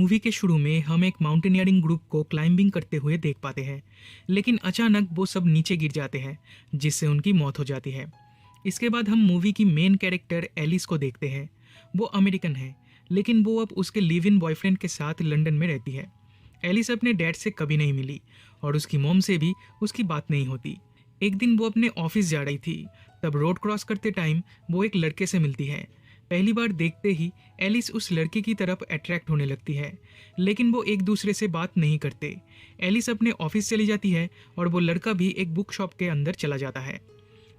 Movie के शुरू में हम एक माउंटेनियरिंग ग्रुप को क्लाइंबिंग करते हुए देख पाते हैं, लेकिन अचानक वो सब नीचे गिर जाते हैं, जिससे उनकी मौत हो जाती है। इसके बाद हम मूवी की मेन कैरेक्टर एलिस को देखते हैं। वो अमेरिकन है, लेकिन वो अब उसके लिव इन बॉयफ्रेंड के साथ लंदन में रहती है। एलिस अपने डैड से कभी नहीं मिली और उसकी मॉम से भी उसकी बात नहीं होती। एक दिन वो अपने ऑफिस जा रही थी, तब रोड क्रॉस करते टाइम वो एक लड़के से मिलती है। पहली बार देखते ही एलिस उस लड़के की तरफ अट्रैक्ट होने लगती है, लेकिन वो एक दूसरे से बात नहीं करते। एलिस अपने ऑफिस चली जाती है और वो लड़का भी एक बुक शॉप के अंदर चला जाता है।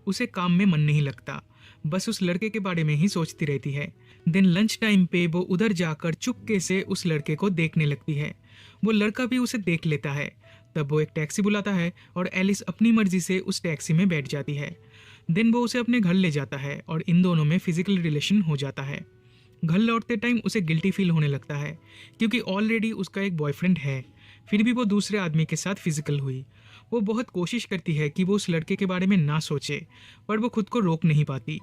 उसे काम में मन नहीं लगता, बस उस लड़के के बारे में ही सोचती रहती है। दिन लंच टाइम पे वो उधर जाकर चुपके से उस लड़के को देखने लगती है। वो लड़का भी उसे देख लेता है। तब वो एक टैक्सी बुलाता है और एलिस अपनी मर्जी से उस टैक्सी में बैठ जाती है। दिन वो उसे अपने घर ले जाता है और इन दोनों में फिजिकल रिलेशन हो जाता है। घर लौटते टाइम उसे गिल्टी फील होने लगता है, क्योंकि ऑलरेडी उसका एक बॉयफ्रेंड है, फिर भी वो दूसरे आदमी के साथ फिजिकल हुई। वो बहुत कोशिश करती है कि वो उस लड़के के बारे में ना सोचे, पर वो खुद को रोक नहीं पाती।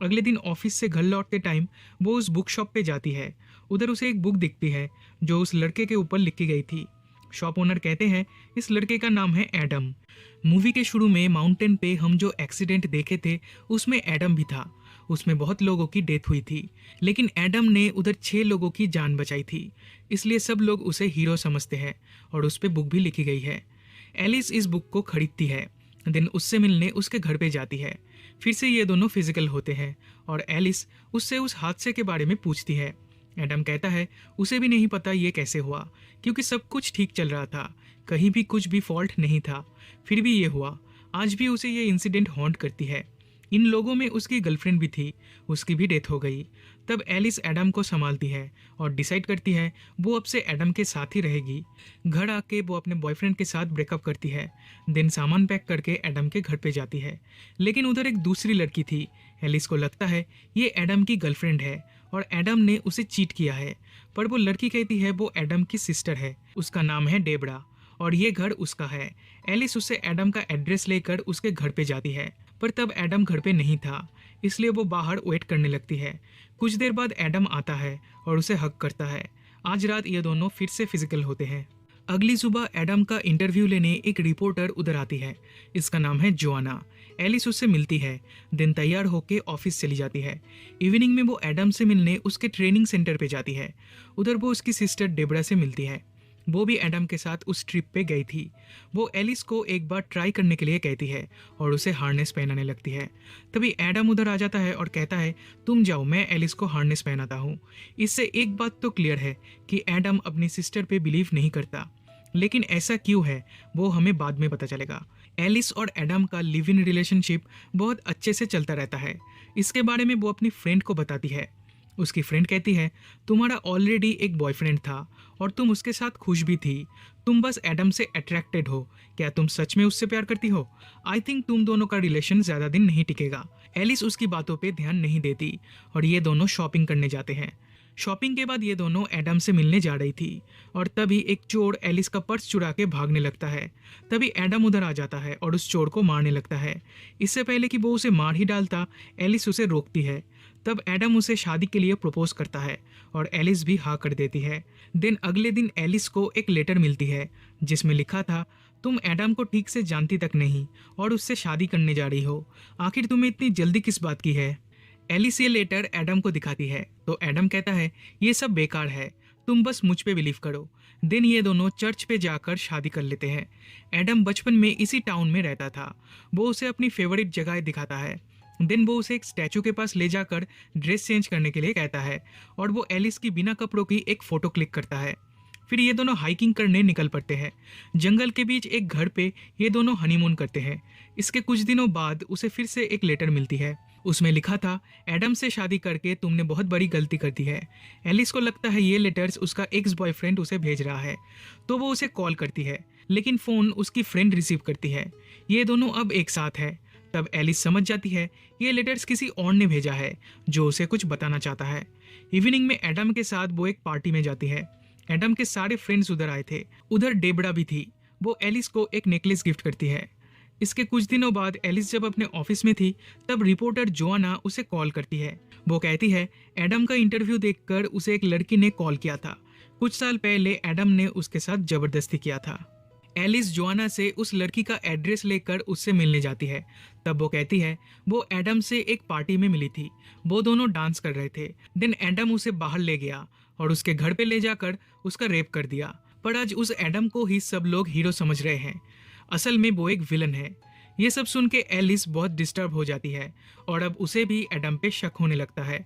अगले दिन ऑफिस से घर लौटते टाइम वो उस बुक शॉप पे जाती है। उधर उसे एक बुक दिखती है जो उस लड़के के ऊपर लिखी गई थी। शॉप ओनर कहते हैं इस लड़के का नाम है एडम। मूवी के शुरू में माउंटेन पे हम जो एक्सीडेंट देखे थे उसमें एडम भी था। उसमें बहुत लोगों की डेथ हुई थी, लेकिन एडम ने उधर 6 लोगों की जान बचाई थी, इसलिए सब लोग उसे हीरो समझते हैं और उस पर बुक भी लिखी गई है। एलिस इस बुक को खरीदती है, दिन उससे मिलने उसके घर पे जाती है। फिर से ये दोनों फिजिकल होते हैं और एलिस उससे उस हादसे के बारे में पूछती है। एडम कहता है उसे भी नहीं पता ये कैसे हुआ, क्योंकि सब कुछ ठीक चल रहा था, कहीं भी कुछ भी फॉल्ट नहीं था, फिर भी ये हुआ। आज भी उसे ये इंसिडेंट हॉन्ट करती है। इन लोगों में उसकी गर्लफ्रेंड भी थी, उसकी भी डेथ हो गई। तब एलिस एडम को संभालती है और डिसाइड करती है वो अब से एडम के साथ ही रहेगी। घर आके वो अपने बॉयफ्रेंड के साथ ब्रेकअप करती है। दिन सामान पैक करके एडम के घर पे जाती है, लेकिन उधर एक दूसरी लड़की थी। एलिस को लगता है ये एडम की गर्लफ्रेंड है और एडम ने उसे चीट किया है, पर वो लड़की कहती है वो एडम की सिस्टर है, उसका नाम है डेबरा और ये घर उसका है। एलिस उससे एडम का एड्रेस लेकर उसके घर पे जाती है, पर तब एडम घर पे नहीं था, इसलिए वो बाहर वेट करने लगती है। कुछ देर बाद एडम आता है और उसे हक करता है। आज रात ये दोनों फिर से फिजिकल होते हैं। अगली सुबह एडम का इंटरव्यू लेने एक रिपोर्टर उधर आती है। इसका नाम है जोआना। एलिस उससे मिलती है। दिन तैयार होकर ऑफिस चली जाती है। इवनिंग में वो एडम से मिलने उसके ट्रेनिंग सेंटर पे जाती है। उधर वो उसकी सिस्टर डेबरा से मिलती है। वो भी एडम के साथ उस ट्रिप पे गई थी। वो एलिस को एक बार ट्राई करने के लिए कहती है और उसे हार्नेस पहनाने लगती है। तभी एडम उधर आ जाता है और कहता है तुम जाओ, मैं एलिस को हार्नेस पहनाता हूँ। इससे एक बात तो क्लियर है कि एडम अपनी सिस्टर पे बिलीव नहीं करता, लेकिन ऐसा क्यों है वो हमें बाद में पता चलेगा। एलिस और एडम का लिव इन रिलेशनशिप बहुत अच्छे से चलता रहता है। इसके बारे में वो अपनी फ्रेंड को बताती है। उसकी फ्रेंड कहती है तुम्हारा ऑलरेडी एक बॉयफ्रेंड था और तुम उसके साथ खुश भी थी, तुम बस एडम से अट्रैक्टेड हो, क्या तुम सच में उससे प्यार करती हो? आई थिंक तुम दोनों का रिलेशन ज़्यादा दिन नहीं टिकेगा। एलिस उसकी बातों पे ध्यान नहीं देती और ये दोनों शॉपिंग करने जाते हैं। शॉपिंग के बाद ये दोनों एडम से मिलने जा रही थी और तभी एक चोर एलिस का पर्स चुरा के भागने लगता है। तभी एडम उधर आ जाता है और उस चोर को मारने लगता है। इससे पहले कि वो उसे मार ही डालता, एलिस उसे रोकती है। तब एडम उसे शादी के लिए प्रपोज करता है और एलिस भी हाँ कर देती है। अगले दिन एलिस को एक लेटर मिलती है जिसमें लिखा था तुम एडम को ठीक से जानती तक नहीं और उससे शादी करने जा रही हो, आखिर तुम्हें इतनी जल्दी किस बात की है? एलिस ये लेटर एडम को दिखाती है तो एडम कहता है ये सब बेकार है, तुम बस मुझ पे बिलीव करो। दिन ये दोनों चर्च पे जाकर शादी कर लेते हैं। एडम बचपन में इसी टाउन में रहता था। वो उसे अपनी फेवरेट जगह दिखाता है। दिन वो उसे एक स्टैचू के पास ले जाकर ड्रेस चेंज करने के लिए कहता है और वो एलिस की बिना कपड़ों की एक फ़ोटो क्लिक करता है। फिर ये दोनों हाइकिंग करने निकल पड़ते हैं। जंगल के बीच एक घर पे ये दोनों हनीमून करते हैं। इसके कुछ दिनों बाद उसे फिर से एक लेटर मिलती है। उसमें लिखा था एडम से शादी करके तुमने बहुत बड़ी गलती कर दी है। एलिस को लगता है ये लेटर्स उसका एक्स बॉयफ्रेंड उसे भेज रहा है, तो वो उसे कॉल करती है, लेकिन फ़ोन उसकी फ्रेंड रिसीव करती है। ये दोनों अब एक साथ है। तब एलिस समझ जाती है ये लेटर्स किसी और ने भेजा है जो उसे कुछ बताना चाहता है। इवनिंग में एडम के साथ वो एक पार्टी में जाती है। एडम के सारे फ्रेंड्स उधर आए थे। उधर डेबरा भी थी। वो एलिस को एक नेकलेस गिफ्ट करती है। इसके कुछ दिनों बाद एलिस जब अपने ऑफिस में थी तब रिपोर्टर जोआना उसे कॉल करती है। वो कहती है एडम का इंटरव्यू देखकर उसे एक लड़की ने कॉल किया था। कुछ साल पहले एडम ने उसके साथ जबरदस्ती किया था। एलिस जोआना से उस लड़की का एड्रेस लेकर उससे मिलने जाती है। तब वो कहती है वो एडम से एक पार्टी में मिली थी, वो दोनों डांस कर रहे थे। देन एडम उसे बाहर ले गया और उसके घर पे ले जाकर उसका रेप कर दिया। पर आज उस एडम को ही सब लोग हीरो समझ रहे हैं, असल में वो एक विलन है। ये सब सुन के एलिस बहुत डिस्टर्ब हो जाती है और अब उसे भी एडम पे शक होने लगता है।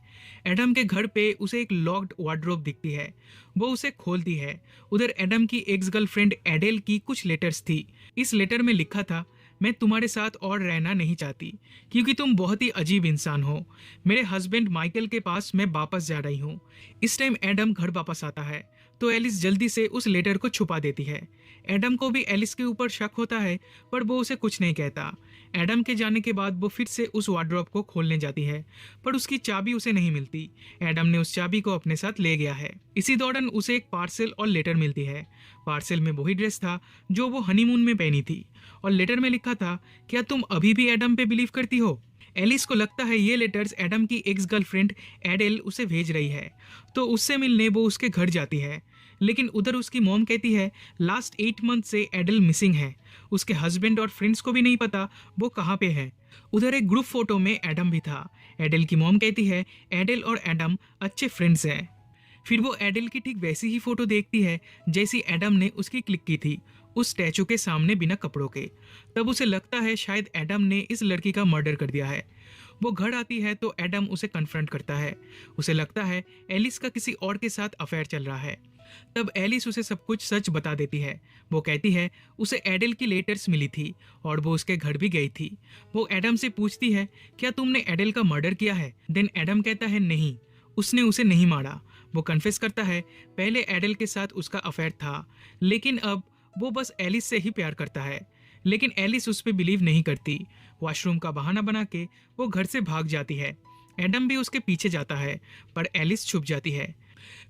एडम के घर पे उसे एक लॉक्ड वार्डरोब दिखती है, वो उसे खोलती है। उधर एडम की एक्स गर्लफ्रेंड एडेल की कुछ लेटर्स थी। इस लेटर में लिखा था, मैं तुम्हारे साथ और रहना नहीं चाहती क्योंकि तुम बहुत ही अजीब इंसान हो। मेरे हस्बैंड माइकल के पास मैं वापस जा रही हूँ। इस टाइम एडम घर वापस आता है तो एलिस जल्दी से उस लेटर को छुपा देती है। एडम को भी एलिस के ऊपर शक होता है पर वो उसे कुछ नहीं कहता। एडम के जाने के बाद वो फिर से उस वार्डरोब को खोलने जाती है पर उसकी चाबी उसे नहीं मिलती। एडम ने उस चाबी को अपने साथ ले गया है। इसी दौरान उसे एक पार्सल और लेटर मिलती है। पार्सल में वही ड्रेस था जो वो हनीमून में पहनी थी और लेटर में लिखा था, क्या तुम अभी भी एडम पे बिलीव करती हो? एलिस को लगता है ये लेटर्स एडम की एक्स गर्लफ्रेंड एडेल उसे भेज रही है, तो उससे मिलने वो उसके घर जाती है। लेकिन उधर उसकी मॉम कहती है लास्ट 8 मंथ से एडेल मिसिंग है। उसके हस्बैंड और फ्रेंड्स को भी नहीं पता वो कहाँ पे है। उधर एक ग्रुप फोटो में एडम भी था। एडेल की मॉम कहती है एडेल और एडम अच्छे फ्रेंड्स हैं। फिर वो एडेल की ठीक वैसी ही फोटो देखती है जैसी एडम ने उसकी क्लिक की थी, उस स्टैचू के सामने बिना कपड़ों के। तब उसे लगता है शायद एडम ने इस लड़की का मर्डर कर दिया है। वो घर आती है तो एडम उसे कन्फ्रंट करता है। उसे लगता है एलिस का किसी और के साथ अफेयर चल रहा है। तब एलिस उसे सब कुछ सच बता देती है। वो कहती है उसे एडेल की लेटर्स मिली थी और वो उसके घर भी गई थी। वो एडम से पूछती है क्या तुमने एडेल का मर्डर किया है? देन एडम कहता है नहीं, उसने उसे नहीं मारा। वो कन्फेस करता है पहले एडेल के साथ उसका अफेयर था लेकिन अब वो बस एलिस से ही प्यार करता है। लेकिन एलिस उस पर बिलीव नहीं करती। वॉशरूम का बहाना बना के वो घर से भाग जाती है। एडम भी उसके पीछे जाता है पर एलिस छुप जाती है।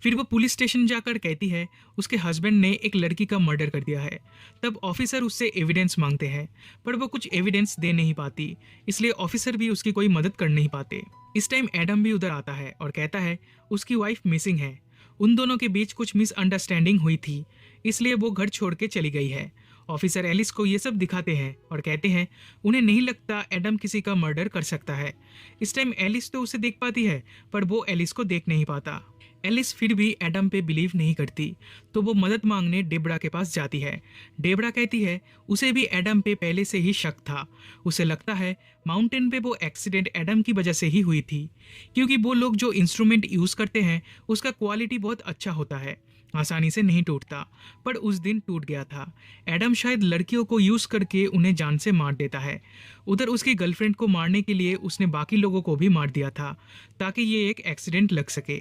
फिर वो पुलिस स्टेशन जाकर कहती है उसके हस्बैंड ने एक लड़की का मर्डर कर दिया है। तब ऑफिसर उससे एविडेंस मांगते हैं पर वो कुछ एविडेंस दे नहीं पाती, इसलिए ऑफिसर भी उसकी कोई मदद कर नहीं पाते। इस टाइम एडम भी उधर आता है और कहता है उसकी वाइफ मिसिंग है। उन दोनों के बीच कुछ मिसअंडरस्टैंडिंग हुई थी, इसलिए वो घर छोड़ के चली गई है। ऑफिसर एलिस को ये सब दिखाते हैं और कहते हैं उन्हें नहीं लगता एडम किसी का मर्डर कर सकता है। इस टाइम एलिस तो उसे देख पाती है पर वो एलिस को देख नहीं पाता। एलिस फिर भी एडम पे बिलीव नहीं करती तो वो मदद मांगने डेबरा के पास जाती है। डेबरा कहती है उसे भी एडम पे पहले से ही शक था। उसे लगता है माउंटेन पे वो एक्सीडेंट एडम की वजह से ही हुई थी क्योंकि वो लोग जो इंस्ट्रूमेंट यूज़ करते हैं उसका क्वालिटी बहुत अच्छा होता है, आसानी से नहीं टूटता। पर उस दिन टूट गया था। एडम शायद लड़कियों को यूज़ करके उन्हें जान से मार देता है। उधर उसकी गर्लफ्रेंड को मारने के लिए उसने बाकी लोगों को भी मार दिया था ताकि ये एक एक्सीडेंट लग सके।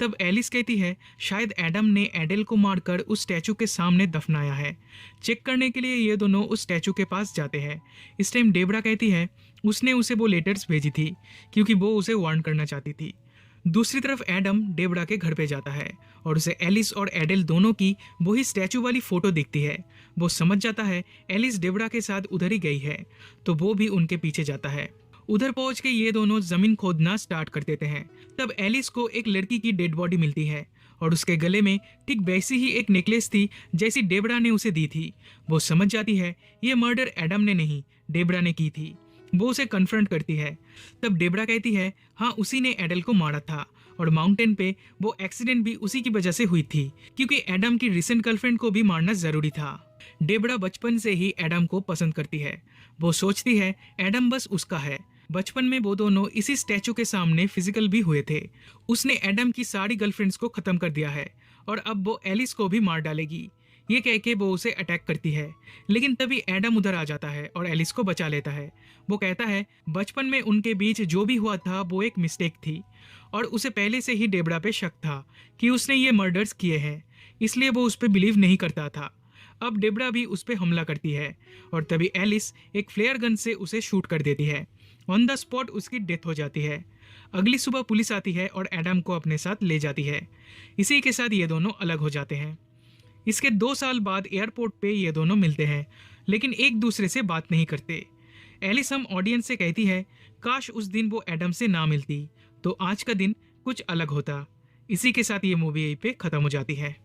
तब एलिस कहती है शायद एडम ने एडेल को मारकर उस स्टैचू के सामने दफनाया है। चेक करने के लिए ये दोनों उस स्टैचू के पास जाते हैं। इस टाइम डेबरा कहती है उसने उसे वो लेटर्स भेजी थी क्योंकि वो उसे वार्न करना चाहती थी। दूसरी तरफ एडम डेबरा के घर पे जाता है और उसे एलिस और एडेल दोनों की वही स्टैचू वाली फोटो दिखती है। वो समझ जाता है एलिस डेबरा के साथ उधर ही गई है तो वो भी उनके पीछे जाता है। उधर पहुंच के ये दोनों जमीन खोदना स्टार्ट कर देते हैं। तब एलिस को एक लड़की की डेड बॉडी मिलती है और उसके गले में ठीक वैसी ही एक नेकलेस थी जैसी डेबरा ने उसे दी थी। वो समझ जाती है ये मर्डर एडम ने नहीं डेबरा ने की थी। वो उसे कन्फ्रंट करती है। तब डेबरा कहती है हाँ उसी ने एडल को मारा था और माउंटेन पे वो एक्सीडेंट भी उसी की वजह से हुई थी क्योंकि एडम की रिसेंट गर्लफ्रेंड को भी मारना जरूरी था। डेबरा बचपन से ही एडम को पसंद करती है। वो सोचती है एडम बस उसका है। बचपन में वो दोनों इसी स्टैचू के सामने फिजिकल भी हुए थे। उसने एडम की सारी गर्लफ्रेंड्स को खत्म कर दिया है और अब वो एलिस को भी मार डालेगी। ये कह के वो उसे अटैक करती है लेकिन तभी एडम उधर आ जाता है और एलिस को बचा लेता है। वो कहता है बचपन में उनके बीच जो भी हुआ था वो एक मिस्टेक थी और उसे पहले से ही डेबरा पे शक था कि उसने ये मर्डर्स किए हैं, इसलिए वो उस पर बिलीव नहीं करता था। अब डेबरा भी उस पर हमला करती है और तभी एलिस एक फ्लेयर गन से उसे शूट कर देती है। ऑन द स्पॉट उसकी डेथ हो जाती है। अगली सुबह पुलिस आती है और एडम को अपने साथ ले जाती है। इसी के साथ ये दोनों अलग हो जाते हैं। इसके 2 साल बाद एयरपोर्ट पे ये दोनों मिलते हैं लेकिन एक दूसरे से बात नहीं करते। एलिस हम ऑडियंस से कहती है काश उस दिन वो एडम से ना मिलती तो आज का दिन कुछ अलग होता। इसी के साथ ये मूवी यहीं पे खत्म हो जाती है।